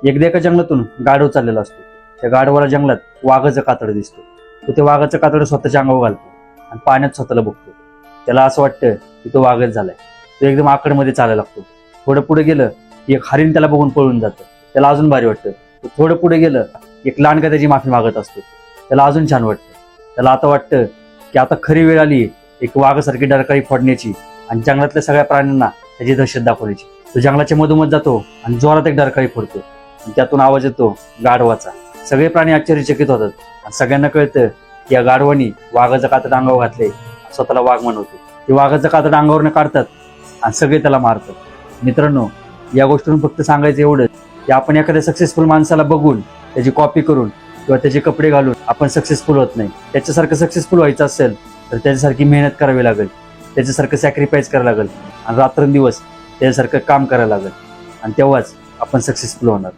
एकदा एका जंगलातून गाढव चाललेला असतो. त्या गाढवाला जंगलात वाघाचं कातड दिसतो. तो ते वाघाचं कातड स्वतःच्या अंगावर घालतो आणि पाण्यात स्वतःला बघतो. त्याला असं वाटतं की तो वाघच झालाय. तो एकदम आकडमध्ये चालायला लागतो. थोडं पुढे गेलं की एक हरिण त्याला बघून पळून जातं. त्याला अजून भारी वाटतं. थोडं पुढे गेलं एक लांडगा त्याची माफी मागत असतो. त्याला अजून छान वाटतं. त्याला आता वाटतं की आता खरी वेळ आली एक वाघासारखी डरकाळी फोडण्याची आणि जंगलातल्या सगळ्या प्राण्यांना त्याची दहशत दाखवण्याची. तो जंगलाच्या मधोमध जातो आणि जोरात एक डरकाळी फोडतो आणि त्यातून आवाज येतो गाढवाचा. सगळे प्राणी आश्चर्यचकित होतात आणि सगळ्यांना कळतं की या गाढवानी वाघाचं कातड अंगावर घातले, स्वतःला वाघ म्हणवतो. ते वाघाचं कातड अंगावरनं काढतात आणि सगळे त्याला मारतात. मित्रांनो, या गोष्टीतून फक्त सांगायचं एवढं की आपण एखाद्या सक्सेसफुल माणसाला बघून त्याची कॉपी करून किंवा त्याचे कपडे घालून आपण सक्सेसफुल होत नाही. त्याच्यासारखं सक्सेसफुल व्हायचं असेल तर त्याच्यासारखी मेहनत करावी लागेल, त्याच्यासारखं सॅक्रिफाईस करावं लागेल आणि रात्रंदिवस त्याच्यासारखं काम करायला लागेल आणि तेव्हाच आपण सक्सेसफुल होणार.